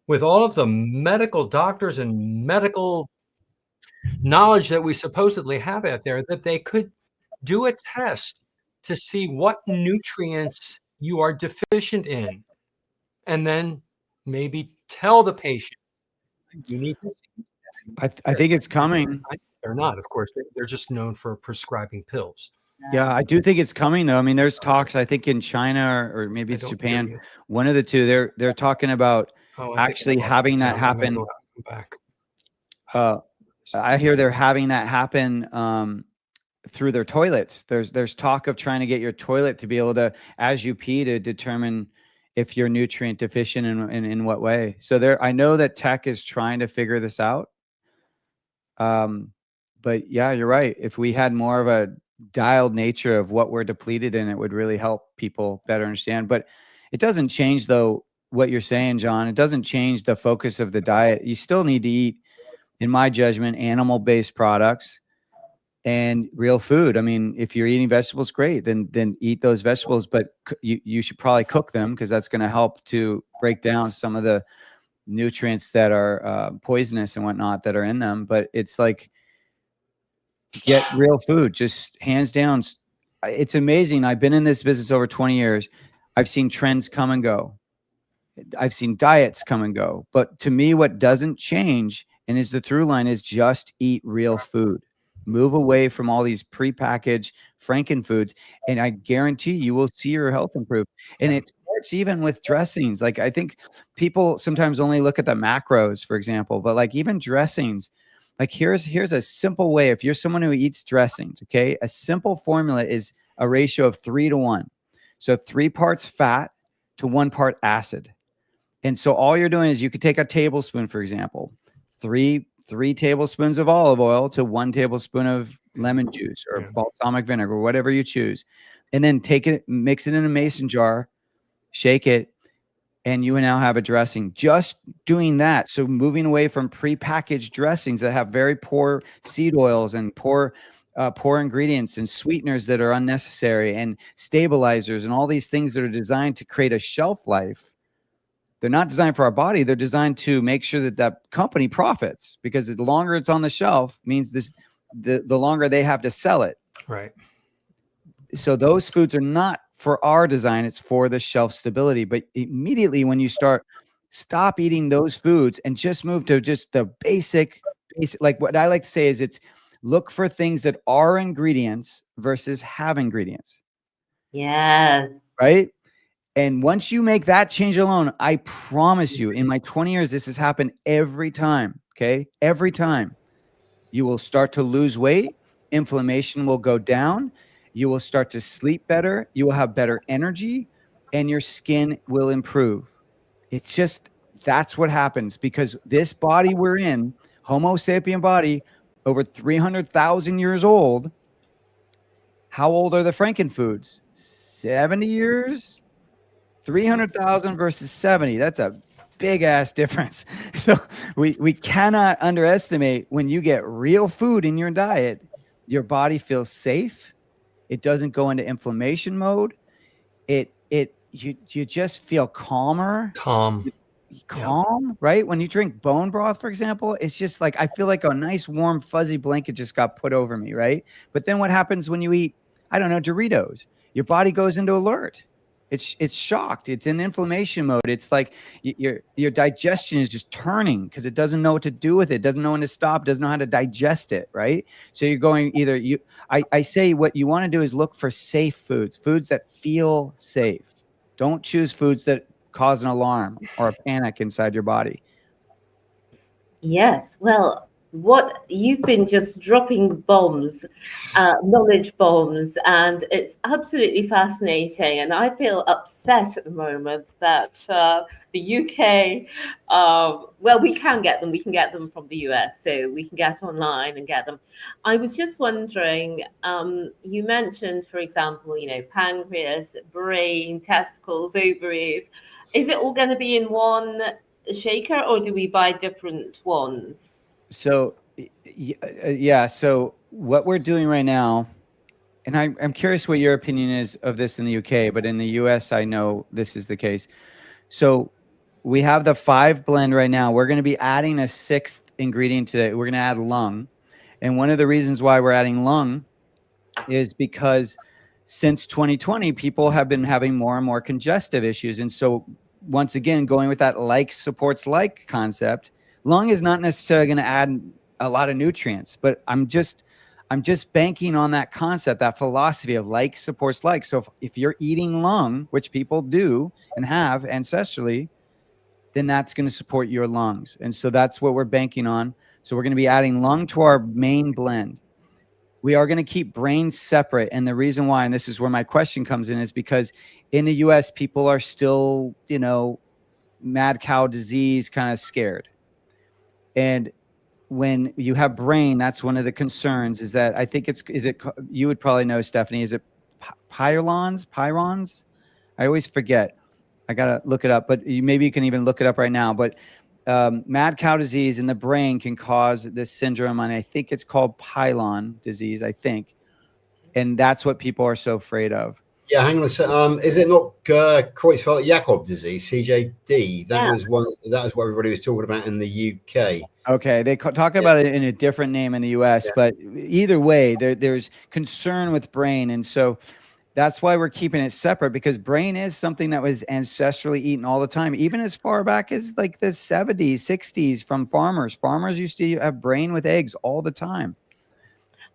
with all of the medical doctors and medical knowledge that we supposedly have out there, that they could do a test to see what nutrients you are deficient in, and then maybe tell the patient, you need this. I think it's coming. They're not, of course. They're just known for prescribing pills. Yeah, I do think it's coming, though. I mean, there's talks, I think, in China or maybe it's Japan, one of the two. They're talking about actually having that happen. I hear they're having that happen through their toilets. There's talk of trying to get your toilet to be able to, as you pee, to determine if you're nutrient deficient and in what way. So I know that tech is trying to figure this out. But yeah, you're right. If we had more of a dialed nature of what we're depleted in, it would really help people better understand. But It doesn't change, though, what you're saying, John. It doesn't change the focus of the diet. You still need to eat, in my judgment, animal-based products and real food. I mean, if you're eating vegetables, great, then eat those vegetables, but you should probably cook them, because that's going to help to break down some of the nutrients that are poisonous and whatnot that are in them. But it's like, get real food, just hands down. It's amazing. I've been in this business over 20 years. I've seen trends come and go. I've seen diets come and go. But to me, what doesn't change, and is the through line, is just eat real food. Move away from all these prepackaged Franken foods, and I guarantee you will see your health improve. And it starts even with dressings. Like, I think people sometimes only look at the macros, for example, but like even dressings, like here's a simple way. If you're someone who eats dressings, okay, a simple formula is a ratio of 3-to-1. So 3 parts fat to 1 part acid. And so all you're doing is, you could take a tablespoon, for example, three tablespoons of olive oil to 1 tablespoon of lemon juice or balsamic vinegar, or whatever you choose. And then take it, mix it in a mason jar, shake it, and you now have a dressing. Just doing that. So moving away from prepackaged dressings that have very poor seed oils and poor ingredients and sweeteners that are unnecessary, and stabilizers and all these things that are designed to create a shelf life. They're not designed for our body. They're designed to make sure that company profits, because the longer it's on the shelf means the longer they have to sell it. Right. So those foods are not for our design. It's for the shelf stability. But immediately when you stop eating those foods and just move to just the basic, like what I like to say is, it's look for things that are ingredients versus have ingredients. Yes. Right. And once you make that change alone, I promise you, in my 20 years, this has happened every time. Okay. Every time. You will start to lose weight. Inflammation will go down. You will start to sleep better. You will have better energy, and your skin will improve. It's just, that's what happens, because this body we're in, Homo sapien body, over 300,000 years old. How old are the Frankenfoods? 70 years? 300,000 versus 70. That's a big ass difference. So we cannot underestimate, when you get real food in your diet, your body feels safe. It doesn't go into inflammation mode. You just feel calmer. Calm, right? When you drink bone broth, for example, it's just like, I feel like a nice warm fuzzy blanket just got put over me, right? But then what happens when you eat, I don't know, Doritos? Your body goes into alert. It's shocked. It's in inflammation mode. It's like your digestion is just turning, because it doesn't know what to do with it. Doesn't know when to stop. Doesn't know how to digest it. Right. So you're going I say what you want to do is look for safe foods that feel safe. Don't choose foods that cause an alarm or a panic inside your body. Yes. Well, what you've been just dropping bombs, knowledge bombs, and it's absolutely fascinating. And I feel upset at the moment that the UK, well, we can get them. We can get them from the US, so we can get online and get them. I was just wondering, you mentioned, for example, pancreas, brain, testicles, ovaries. Is it all going to be in one shaker, or do we buy different ones? So, yeah. So what we're doing right now, and I'm curious what your opinion is of this in the UK, but in the US, I know this is the case. So we have the 5 blend right now. We're going to be adding a 6th ingredient today. We're going to add lung. And one of the reasons why we're adding lung is because since 2020, people have been having more and more congestive issues. And so once again, going with that like supports like concept, lung is not necessarily going to add a lot of nutrients, but I'm just banking on that concept, that philosophy of like supports like. So if you're eating lung, which people do and have ancestrally, then that's going to support your lungs. And so that's what we're banking on. So we're going to be adding lung to our main blend. We are going to keep brain separate. And the reason why, and this is where my question comes in, is because in the US, people are still, mad cow disease kind of scared. And when you have brain, that's one of the concerns, is that I think you would probably know, Stephanie, is it pyrons? I always forget. I gotta look it up, but maybe you can even look it up right now. But mad cow disease in the brain can cause this syndrome, and I think it's called pylon disease, I think. And that's what people are so afraid of. Yeah, hang on a second. Is it not Creutzfeldt-Jakob disease, CJD? That Yeah. was one. That was what everybody was talking about in the UK. Okay, they talk about it in a different name in the US, Yeah. but either way, there's concern with brain. And so that's why we're keeping it separate, because brain is something that was ancestrally eaten all the time, even as far back as like the 70s, 60s from farmers. Farmers used to have brain with eggs all the time.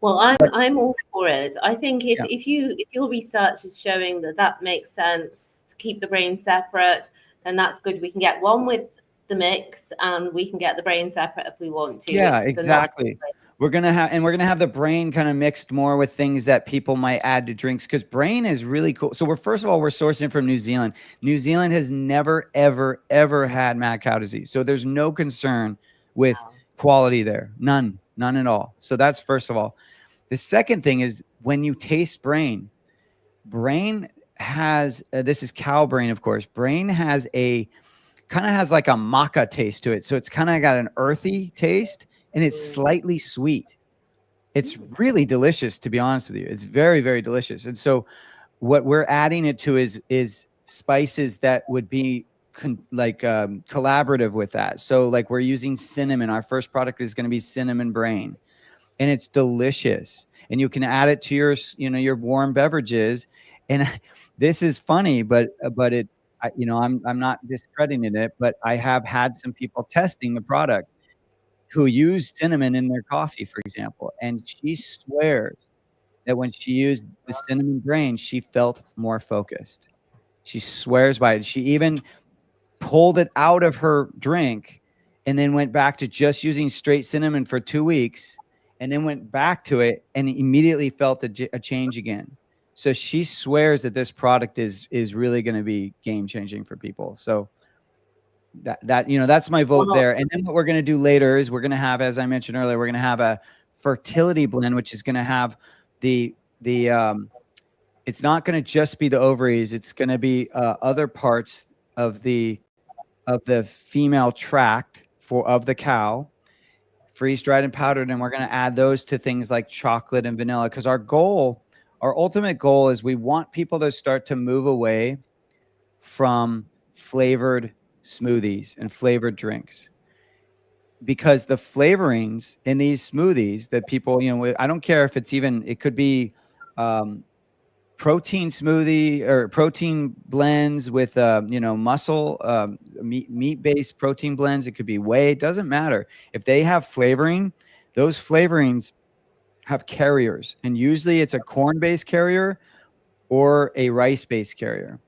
Well, I'm all for it. I think if your research is showing that makes sense to keep the brain separate, then that's good. We can get one with the mix, and we can get the brain separate if we want to. Yeah, exactly. We're gonna have the brain kind of mixed more with things that people might add to drinks, because brain is really cool. So we're sourcing from New Zealand. New Zealand has never, ever had mad cow disease, so there's no concern with quality there. None at all. So that's first of all. The second thing is, when you taste brain has this is cow brain, of course. Brain has kind of has like a maca taste to it, so it's kind of got an earthy taste, and it's slightly sweet. It's really delicious, to be honest with you. It's very, very delicious. And so what we're adding it to is spices that would be collaborative with that. So like we're using cinnamon. Our first product is going to be cinnamon brain, and it's delicious. And you can add it to your warm beverages. And this is funny, but I'm not discrediting it, but I have had some people testing the product who use cinnamon in their coffee, for example. And she swears that when she used the cinnamon brain, she felt more focused. She swears by it. She even pulled it out of her drink and then went back to just using straight cinnamon for 2 weeks, and then went back to it and immediately felt a change again. So she swears that this product is really going to be game changing for people. So that's my vote there. And then what we're going to do later is we're going to have, as I mentioned earlier, we're going to have a fertility blend, which is going to have the it's not going to just be the ovaries. It's going to be other parts of the female tract of the cow, freeze dried and powdered. And we're going to add those to things like chocolate and vanilla, because our ultimate goal is we want people to start to move away from flavored smoothies and flavored drinks, because the flavorings in these smoothies that people, I don't care if it could be protein smoothie or protein blends with muscle meat-based protein blends. It could be whey. It doesn't matter. If they have flavoring, those flavorings have carriers, and usually it's a corn-based carrier or a rice-based carrier.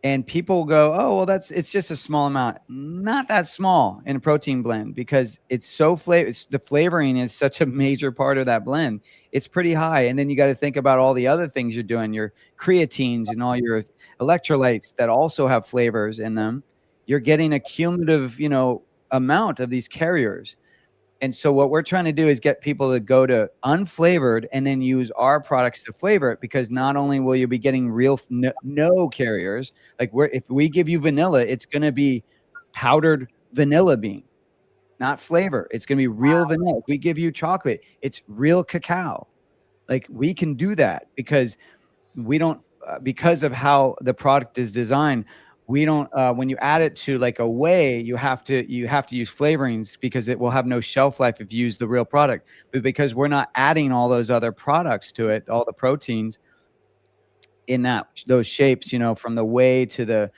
And people go, oh, well, it's just a small amount. Not that small in a protein blend, because it's so the flavoring is such a major part of that blend. It's pretty high. And then you got to think about all the other things you're doing, your creatines and all your electrolytes that also have flavors in them. You're getting a cumulative, amount of these carriers. And so what we're trying to do is get people to go to unflavored and then use our products to flavor it, because not only will you be getting real no carriers, like if we give you vanilla, it's going to be powdered vanilla bean, not flavor. It's going to be real vanilla. If we give you chocolate, it's real cacao. Like we can do that because because of how the product is designed. We don't, when you add it to like a whey, you have to use flavorings, because it will have no shelf life if you use the real product. But because we're not adding all those other products to it, all the proteins in those shapes, from the whey to the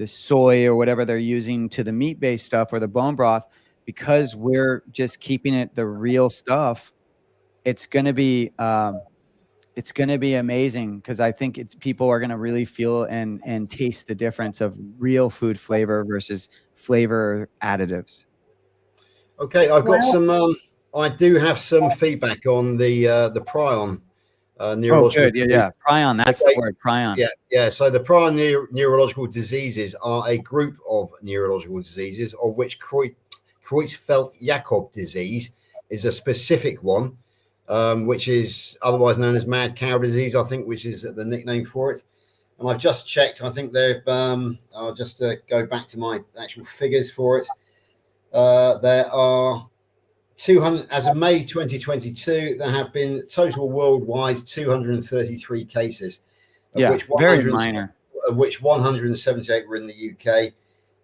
soy or whatever they're using to the meat-based stuff or the bone broth, because we're just keeping it the real stuff, it's going to be amazing, because I think people are going to really feel and taste the difference of real food flavor versus flavor additives. Okay, I've got some. I do have some feedback on the prion neurological. Oh, good. Yeah. Prion. That's the word. Prion. Yeah. So the prion neurological diseases are a group of neurological diseases, of which Creutzfeldt-Jakob disease is a specific one. Which is otherwise known as mad cow disease, I think, which is the nickname for it. And I've just checked. I think they've. I'll just go back to my actual figures for it. There are 200 as of May 2022. There have been total worldwide 233 cases, Yeah, very minor. Of which 178 were in the UK,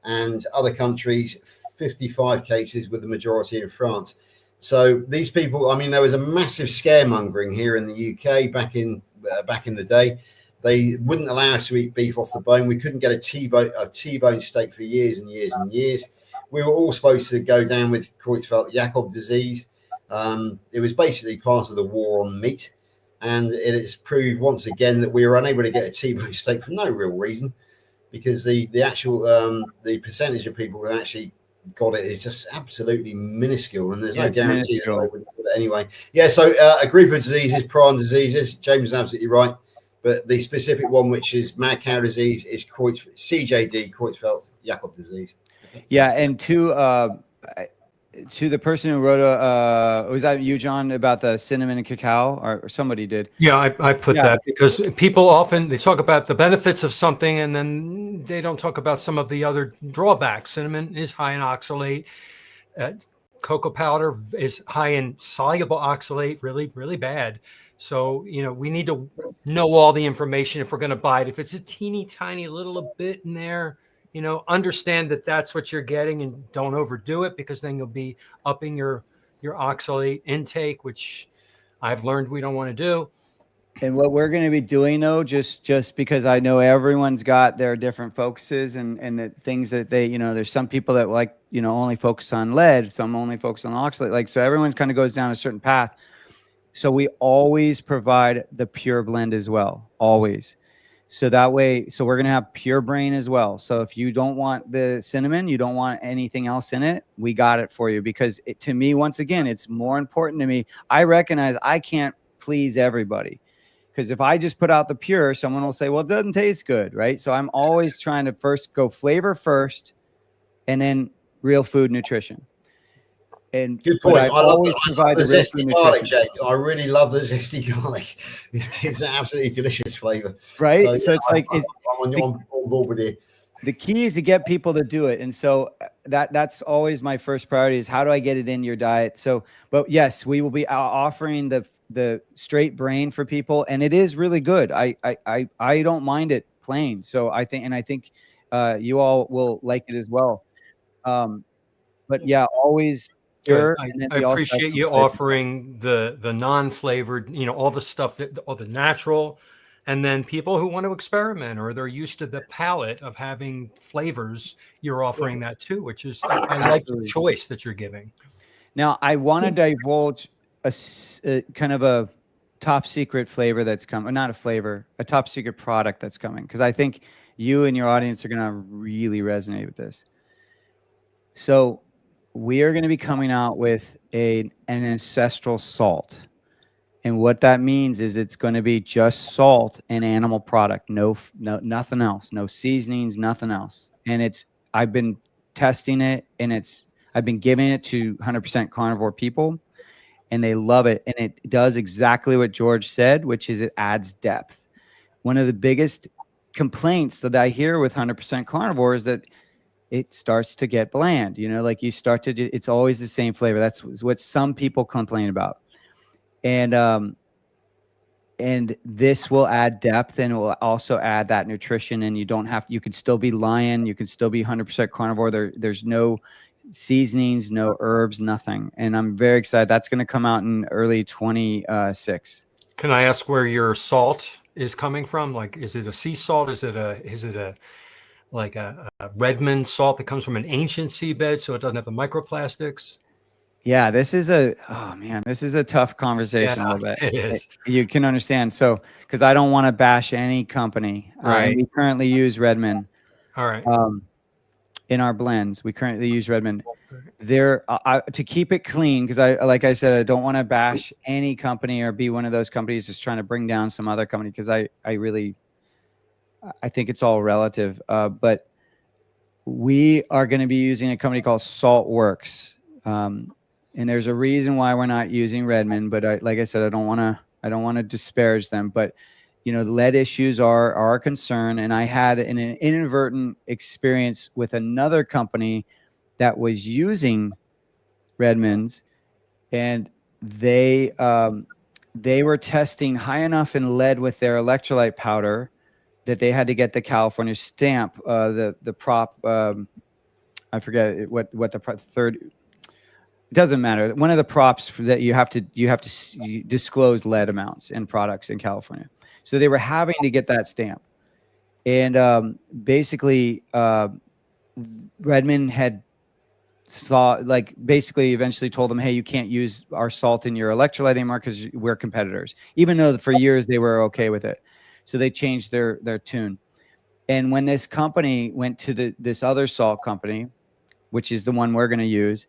and other countries 55 cases, with the majority in France. So these people, I mean, there was a massive scaremongering here in the UK back in the day. They wouldn't allow us to eat beef off the bone. We couldn't get a T-bone steak for years and years and years. We were all supposed to go down with Creutzfeldt-Jakob disease. It was basically part of the war on meat. And it has proved once again that we were unable to get a T-bone steak for no real reason, because the actual the percentage of people who actually got it is just absolutely minuscule, and there's no guarantee that they would do it anyway. Yeah, so a group of diseases, prion diseases. James is absolutely right, but the specific one, which is mad cow disease, is CJD, Creutzfeldt-Jakob disease. Okay. Yeah, and to the person who wrote was that you, John, about the cinnamon and cacao, or somebody did? Yeah, I put that because people often, they talk about the benefits of something and then they don't talk about some of the other drawbacks. Cinnamon is high in oxalate. Cocoa powder is high in soluble oxalate, really, really bad. So, you know, we need to know all the information if we're going to buy it. If it's a teeny tiny little bit in there, you know, understand that that's what you're getting, and don't overdo it, because then you'll be upping your oxalate intake, which I've learned we don't want to do. And what we're going to be doing, though, just because I know everyone's got their different focuses and the things that they, you know, there's some people that like, you know, only focus on lead, some only focus on oxalate. Like, so everyone kind of goes down a certain path. So we always provide the pure blend as well, always. So that way, so we're going to have pure brain as well. So if you don't want the cinnamon, you don't want anything else in it, we got it for you, because to me, once again, it's more important to me. I recognize I can't please everybody, because if I just put out the pure, someone will say, well, it doesn't taste good, right? So I'm always trying to first go flavor first and then real food nutrition. And good point. I always provide the zesty garlic, James. I really love the zesty garlic. It's an absolutely delicious flavor, right? So it's like I'm on board with you. The key is to get people to do it, and so that's always my first priority, is how do I get it in your diet? So, but yes, we will be offering the straight brain for people, and it is really good. I don't mind it plain. So I think you all will like it as well. But yeah, always. Sure. I appreciate you offering the non-flavored, you know, all the stuff all the natural, and then people who want to experiment or they're used to the palate of having flavors, you're offering that too, which is, I like the choice that you're giving. Now, I want to divulge a kind of a top secret flavor that's coming, not a flavor, a top secret product that's coming, because I think you and your audience are going to really resonate with this. So we are going to be coming out with an ancestral salt. And what that means is it's going to be just salt and animal product, no nothing else, no seasonings, nothing else. And I've been testing it, and I've been giving it to 100% carnivore people, and they love it. And it does exactly what George said, which is it adds depth. One of the biggest complaints that I hear with 100% carnivore is that it starts to get bland, you know, like you start to it's always the same flavor. That's what some people complain about. And this will add depth, and it will also add that nutrition. And you can still be lion, you can still be 100% carnivore. There's no seasonings, no herbs, nothing. And I'm very excited. That's going to come out in early 26. Can I ask where your salt is coming from? Like, is it a sea salt? Is it a Redmond salt that comes from an ancient seabed, so it doesn't have the microplastics? Yeah, this is a tough conversation a little bit. It is. You can understand. So, because I don't want to bash any company. Right. We currently use Redmond. All right. In our blends, we currently use Redmond. There, to keep it clean, because like I said, I don't want to bash any company or be one of those companies just trying to bring down some other company, because I think it's all relative. But we are going to be using a company called Saltworks. And there's a reason why we're not using Redmond, but like I said, I don't want to disparage them, but the lead issues are a concern. And I had an inadvertent experience with another company that was using Redmond's, and they were testing high enough in lead with their electrolyte powder that they had to get the California stamp, the prop. I forget what the third. It doesn't matter. One of the props that you have to disclose lead amounts in products in California. So they were having to get that stamp, and basically Redmond had basically eventually told them, hey, you can't use our salt in your electrolyte anymore because we're competitors, even though for years they were okay with it. So they changed their tune. And when this company went to this other salt company, which is the one we're going to use,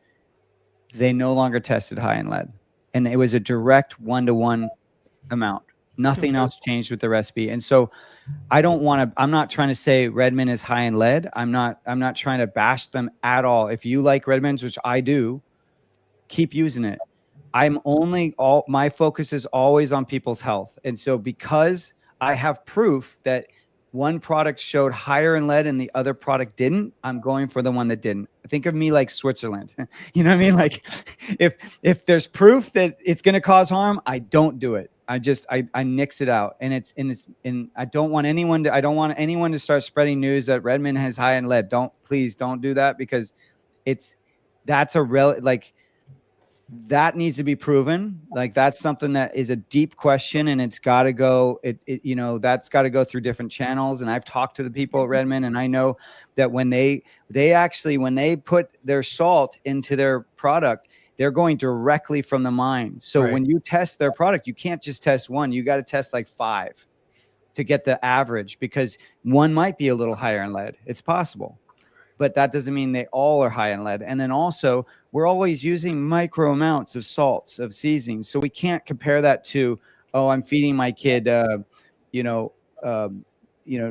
they no longer tested high in lead. And it was a direct 1-to-1 amount. Nothing else changed with the recipe. And so I'm not trying to say Redmond is high in lead. I'm not trying to bash them at all. If you like Redmond's, which I do, keep using it. My focus is always on people's health. And so because I have proof that one product showed higher in lead and the other product didn't, I'm going for the one that didn't. Think of me like Switzerland. You know what I mean? Like if there's proof that it's going to cause harm, I don't do it. I nix it out. And I don't want anyone to start spreading news that Redmond has high in lead. Please don't do that, because that needs to be proven. Like, that's something that is a deep question, and it's got to go. That's got to go through different channels. And I've talked to the people at Redmond, and I know that when they put their salt into their product, they're going directly from the mine. So when you test their product, you can't just test one. You got to test like 5 to get the average, because one might be a little higher in lead. It's possible. But that doesn't mean they all are high in lead. And then also, we're always using micro amounts of salts, of seasonings. So we can't compare that to, I'm feeding my kid,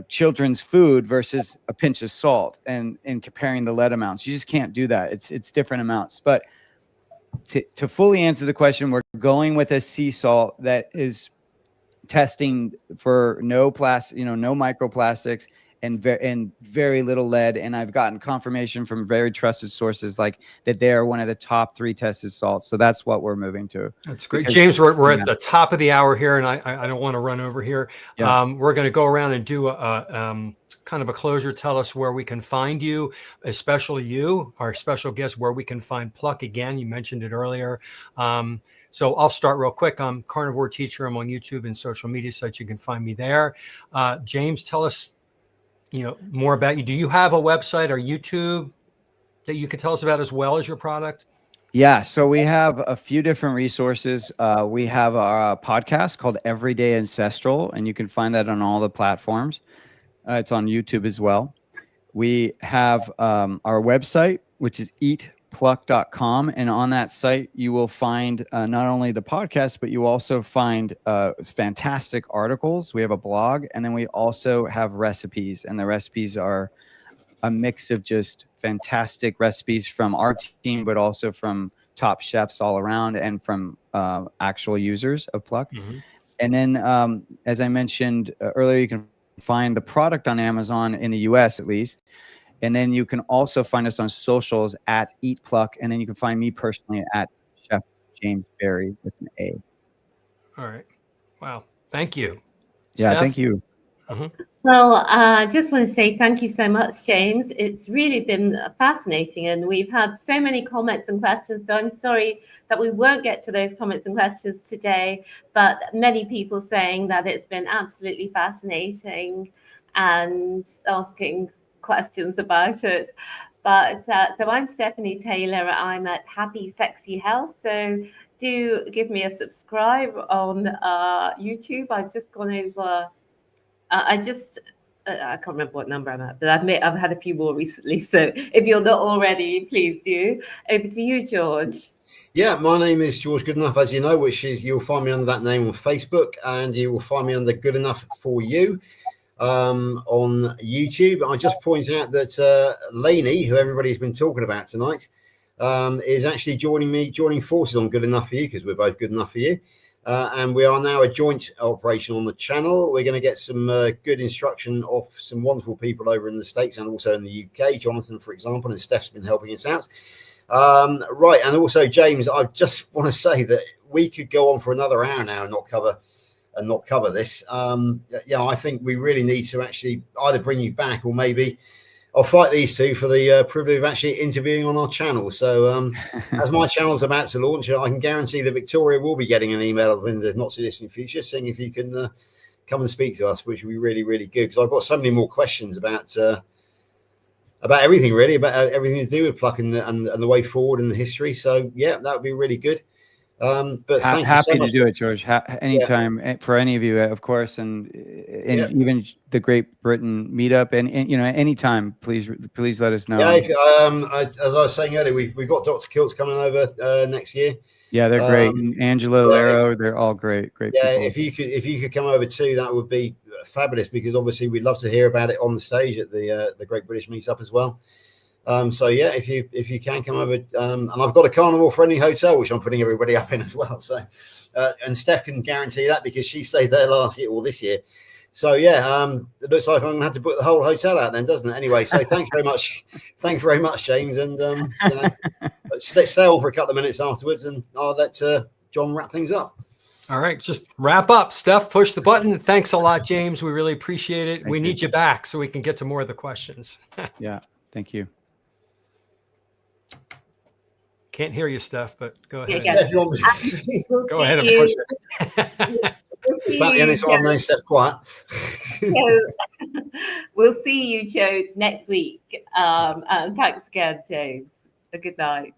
children's food versus a pinch of salt, and comparing the lead amounts. You just can't do that. It's different amounts. But to fully answer the question, we're going with a sea salt that is testing for no microplastics and very little lead. And I've gotten confirmation from very trusted sources that they are one of the top 3 tested salts. So that's what we're moving to. That's great. James, we're at the top of the hour here, and I don't want to run over here. Yeah. We're going to go around and do a kind of a closure. Tell us where we can find you, especially you, our special guest, where we can find Pluck. Again, you mentioned it earlier. So I'll start real quick. I'm Carnivore Teacher. I'm on YouTube and social media sites. You can find me there. James, tell us more about you. Do you have a website or YouTube that you could tell us about as well as your product? Yeah, so we have a few different resources. We have our podcast called Everyday Ancestral, and you can find that on all the platforms. It's on YouTube as well. We have our website, which is eatpluck.com. And on that site, you will find not only the podcast, but you also find fantastic articles. We have a blog, and then we also have recipes. And the recipes are a mix of just fantastic recipes from our team, but also from top chefs all around, and from actual users of Pluck. Mm-hmm. And then, as I mentioned earlier, you can find the product on Amazon in the US at least. And then you can also find us on socials at Eat Pluck. And then you can find me personally at Chef James Berry with an A. All right. Wow. Thank you. Yeah, Steph? Thank you. Uh-huh. Well, I just want to say thank you so much, James. It's really been fascinating, and we've had so many comments and questions. So I'm sorry that we won't get to those comments and questions today, but many people saying that it's been absolutely fascinating and asking questions about it. But so I'm Stephanie Taylor. I'm at Happy Sexy Health. So do give me a subscribe on YouTube. I've just gone over. I can't remember what number I'm at, but I've had a few more recently. So if you're not already, please do. Over to you, George. Yeah, my name is George Goodenough, as you know, which is, you'll find me under that name on Facebook, and you will find me under Good Enough for You on YouTube. I just point out that Lainey, who everybody's been talking about tonight, is actually joining forces on Good Enough for You, because we're both good enough for you. And we are now a joint operation on the channel. We're going to get some good instruction off some wonderful people over in the States and also in the UK. Jonathan, for example, and Steph's been helping us out. Right. And also, James, I just want to say that we could go on for another hour now and not cover this. Yeah, I think we really need to actually either bring you back or maybe I'll fight these two for the privilege of actually interviewing on our channel. So as my channel's about to launch, I can guarantee that Victoria will be getting an email in the not so distant future saying if you can come and speak to us, which would be really, really good. Because I've got so many more questions about everything, really, about everything to do with Pluck and the way forward and the history. So, yeah, that would be really good. But thank you so much. Happy to do it, George. Anytime for any of you, of course, and even the Great Britain meetup, and anytime, please let us know. Yeah, as I was saying earlier, we've got Dr. Kilt's coming over next year. Yeah, they're great. And Angela Lero, they're all great people. If you could come over too, that would be fabulous because obviously we'd love to hear about it on the stage at the Great British Meetup as well. So yeah, if you can come over, and I've got a Carnivore friendly hotel which I'm putting everybody up in as well. So and Steph can guarantee that because she stayed there last year or this year. So yeah, it looks like I'm gonna have to book the whole hotel out then, doesn't it? Anyway, so thanks very much, James, and stay on for a couple of minutes afterwards, and I'll let John wrap things up. All right, just wrap up. Steph, push the button. Thanks a lot, James. We really appreciate it. We need you back so we can get to more of the questions. Yeah, thank you. Can't hear you, Steph, but go ahead. Yeah, Go ahead and push it. It's about the only time I've known Steph quiet. We'll see you, Joe, next week. And thanks again, James. A good night.